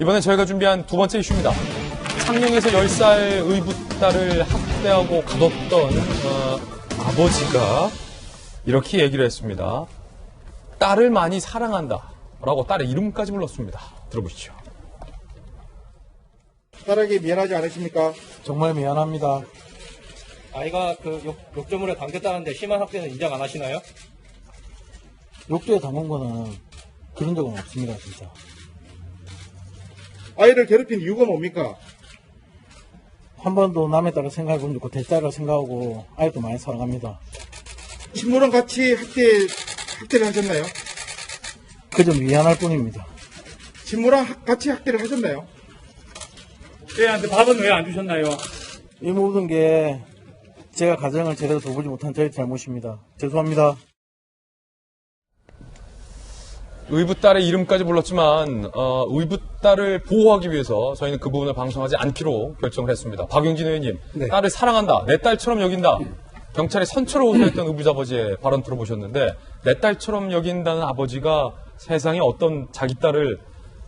이번엔 저희가 준비한 두 번째 이슈입니다. 창녕에서 10살 의붓 딸을 학대하고 가뒀던 아버지가 이렇게 얘기를 했습니다. 딸을 많이 사랑한다 라고 딸의 이름까지 불렀습니다. 들어보시죠. 딸에게 미안하지 않으십니까? 정말 미안합니다. 아이가 그 욕조물에 담겼다는데 심한 학대는 인정 안 하시나요? 욕조에 담은 거는 그런 적은 없습니다, 진짜. 아이를 괴롭힌 이유가 뭡니까? 한 번도 남의 딸을 생각해 본 적 없고, 대딸을 생각하고, 아이도 많이 사랑합니다. 친모랑 같이 학대를 하셨나요? 그저 미안할 뿐입니다. 친모랑 같이 학대를 하셨나요? 애한테 밥은 왜 안 주셨나요? 이 모든 게 제가 가정을 제대로 돌보지 못한 저희 잘못입니다. 죄송합니다. 의붓 딸의 이름까지 불렀지만 의붓 딸을 보호하기 위해서 저희는 그 부분을 방송하지 않기로 결정을 했습니다. 박용진 의원님, 네. 딸을 사랑한다, 내 딸처럼 여긴다. 경찰에 선처로 호소했던 의붓 아버지의 발언 들어보셨는데 내 딸처럼 여긴다는 아버지가 세상에 어떤 자기 딸을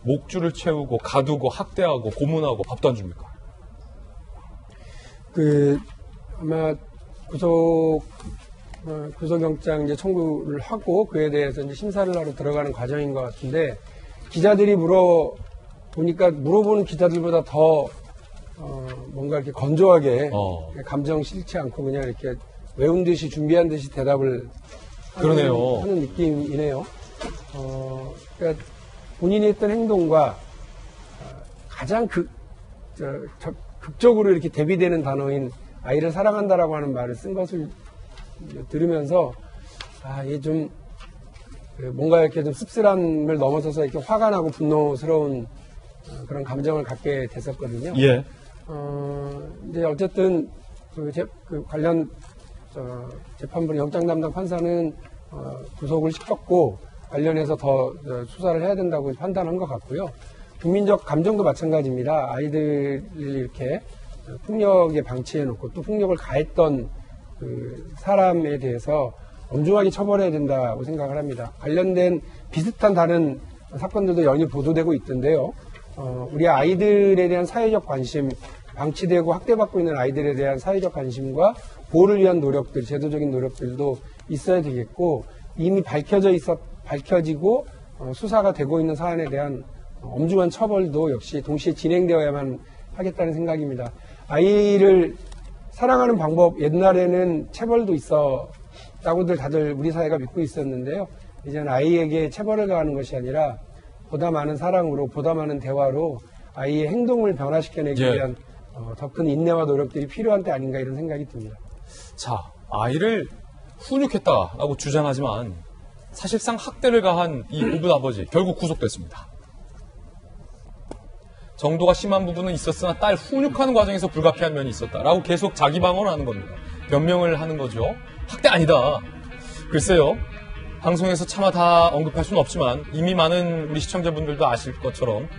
목줄을 채우고 가두고 학대하고 고문하고 밥도 안 줍니까? 아마 구속영장 이제 청구를 하고 그에 대해서 이제 심사를 하러 들어가는 과정인 것 같은데 기자들이 물어보는 기자들보다 더 뭔가 이렇게 건조하게 감정 싫지 않고 그냥 이렇게 외운 듯이 준비한 듯이 대답을 그러네요. 하는 느낌이네요. 그러니까 본인이 했던 행동과 가장 극적으로 이렇게 대비되는 단어인 아이를 사랑한다라고 하는 말을 쓴 것을 들으면서 이게 좀 뭔가 이렇게 좀 씁쓸함을 넘어서서 이렇게 화가 나고 분노스러운 그런 감정을 갖게 됐었거든요. 예. 이제 어쨌든 관련 재판부의 영장 담당 판사는 구속을 시켰고 관련해서 더 수사를 해야 된다고 판단한 것 같고요. 국민적 감정도 마찬가지입니다. 아이들을 이렇게 폭력에 방치해놓고 또 폭력을 가했던 그 사람에 대해서 엄중하게 처벌해야 된다고 생각을 합니다. 관련된 비슷한 다른 사건들도 연일 보도되고 있던데요. 우리 아이들에 대한 사회적 관심, 방치되고 학대받고 있는 아이들에 대한 사회적 관심과 보호를 위한 노력들, 제도적인 노력들도 있어야 되겠고 이미 밝혀지고 수사가 되고 있는 사안에 대한 엄중한 처벌도 역시 동시에 진행되어야만 하겠다는 생각입니다. 아이를 사랑하는 방법, 옛날에는 체벌도 있었다고들 다들 우리 사회가 믿고 있었는데요. 이제는 아이에게 체벌을 가하는 것이 아니라 보다 많은 사랑으로, 보다 많은 대화로 아이의 행동을 변화시켜내기 위한 더 큰 인내와 노력들이 필요한 때 아닌가 이런 생각이 듭니다. 자, 아이를 훈육했다라고 주장하지만 사실상 학대를 가한 이 의붓 아버지 결국 구속됐습니다. 정도가 심한 부분은 있었으나 딸 훈육하는 과정에서 불가피한 면이 있었다라고 계속 자기 방어를 하는 겁니다. 변명을 하는 거죠. 학대 아니다. 글쎄요. 방송에서 차마 다 언급할 수는 없지만 이미 많은 우리 시청자분들도 아실 것처럼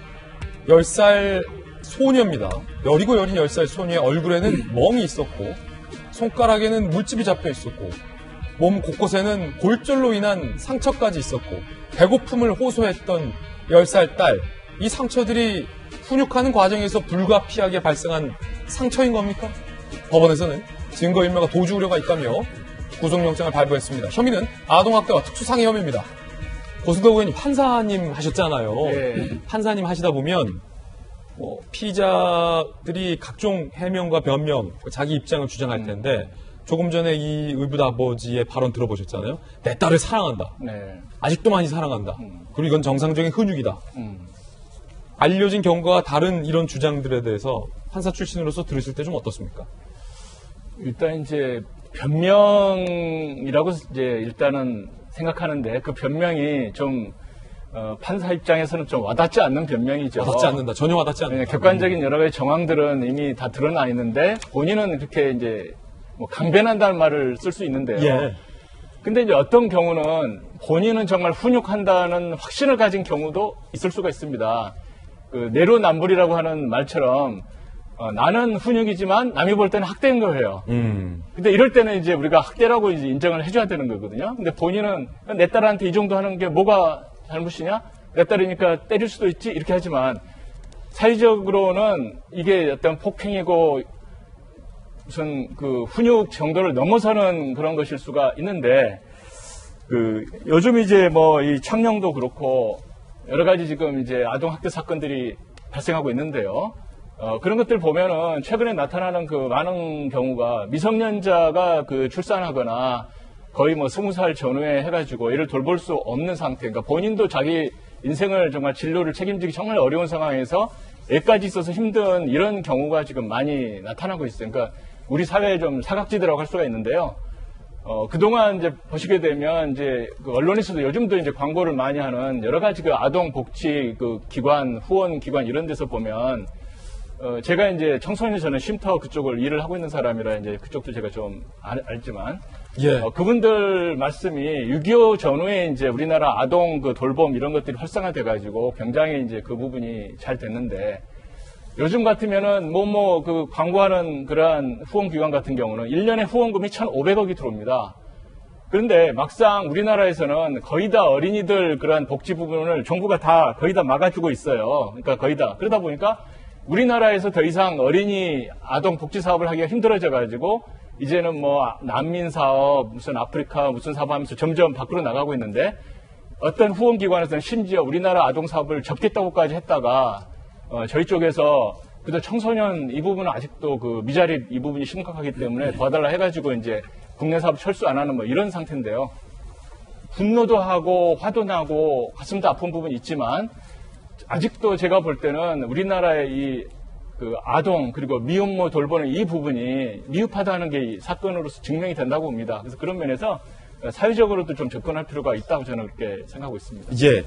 10살 소녀입니다. 여리고 여린 10살 소녀의 얼굴에는 멍이 있었고 손가락에는 물집이 잡혀 있었고 몸 곳곳에는 골절로 인한 상처까지 있었고 배고픔을 호소했던 10살 딸. 이 상처들이 훈육하는 과정에서 불가피하게 발생한 상처인 겁니까? 법원에서는 증거인멸과 도주 우려가 있다며 구속영장을 발부했습니다. 혐의는 아동학대와 특수상해 혐의입니다. 고승덕 의원님 판사님 하셨잖아요. 네. 판사님 하시다 보면 피의자들이 각종 해명과 변명, 자기 입장을 주장할 텐데 조금 전에 이 의붓 아버지의 발언 들어보셨잖아요. 내 딸을 사랑한다. 네. 아직도 많이 사랑한다. 그리고 이건 정상적인 훈육이다. 알려진 경과와 다른 이런 주장들에 대해서 판사 출신으로서 들으실 때 좀 어떻습니까? 일단 이제 변명이라고 이제 일단은 생각하는데 그 변명이 좀 판사 입장에서는 좀 와닿지 않는 변명이죠. 와닿지 않는다. 전혀 와닿지 않는다. 네, 객관적인 여러 가지 정황들은 이미 다 드러나 있는데 본인은 그렇게 이제 뭐 강변한다는 말을 쓸 수 있는데요. 예. 근데 이제 어떤 경우는 본인은 정말 훈육한다는 확신을 가진 경우도 있을 수가 있습니다. 그 내로남불이라고 하는 말처럼 나는 훈육이지만 남이 볼 때는 학대인 거예요. 근데 이럴 때는 이제 우리가 학대라고 이제 인정을 해줘야 되는 거거든요. 근데 본인은 내 딸한테 이 정도 하는 게 뭐가 잘못이냐? 내 딸이니까 때릴 수도 있지 이렇게 하지만 사회적으로는 이게 어떤 폭행이고 무슨 그 훈육 정도를 넘어서는 그런 것일 수가 있는데, 요즘 이제 뭐 이 창녕도 그렇고 여러 가지 지금 이제 아동학대 사건들이 발생하고 있는데요. 그런 것들 보면은 최근에 나타나는 그 많은 경우가 미성년자가 그 출산하거나 거의 뭐 20살 전후에 해가지고 애를 돌볼 수 없는 상태. 그러니까 본인도 자기 인생을 정말 진로를 책임지기 정말 어려운 상황에서 애까지 있어서 힘든 이런 경우가 지금 많이 나타나고 있어요. 그러니까 우리 사회에 좀 사각지대라고 할 수가 있는데요. 그동안 이제 보시게 되면 이제 그 언론에서도 요즘도 이제 광고를 많이 하는 여러 가지 그 아동 복지 그 기관, 후원 기관 이런 데서 보면 제가 이제 청소년 저는 쉼터 그쪽을 일을 하고 있는 사람이라 이제 그쪽도 제가 좀 알지만 예. 그분들 말씀이 6.25 전후에 이제 우리나라 아동 그 돌봄 이런 것들이 활성화돼 가지고 굉장히 이제 그 부분이 잘 됐는데 요즘 같으면은 그 광고하는 그러한 후원기관 같은 경우는 1년에 후원금이 1,500억이 들어옵니다. 그런데 막상 우리나라에서는 거의 다 어린이들 그러한 복지 부분을 정부가 다 거의 다 막아주고 있어요. 그러니까 거의 다. 그러다 보니까 우리나라에서 더 이상 어린이 아동 복지 사업을 하기가 힘들어져 가지고 이제는 뭐 난민 사업, 무슨 아프리카 무슨 사업 하면서 점점 밖으로 나가고 있는데 어떤 후원기관에서는 심지어 우리나라 아동 사업을 접겠다고까지 했다가 저희 쪽에서 그래도 청소년 이 부분은 아직도 그 미자립 이 부분이 심각하기 때문에 도와달라 해가지고 이제 국내 사업 철수 안 하는 뭐 이런 상태인데요. 분노도 하고 화도 나고 가슴도 아픈 부분이 있지만 아직도 제가 볼 때는 우리나라의 이 그 아동 그리고 미혼모 돌보는 이 부분이 미흡하다는 게 이 사건으로서 증명이 된다고 봅니다. 그래서 그런 면에서 사회적으로도 좀 접근할 필요가 있다고 저는 그렇게 생각하고 있습니다. 예.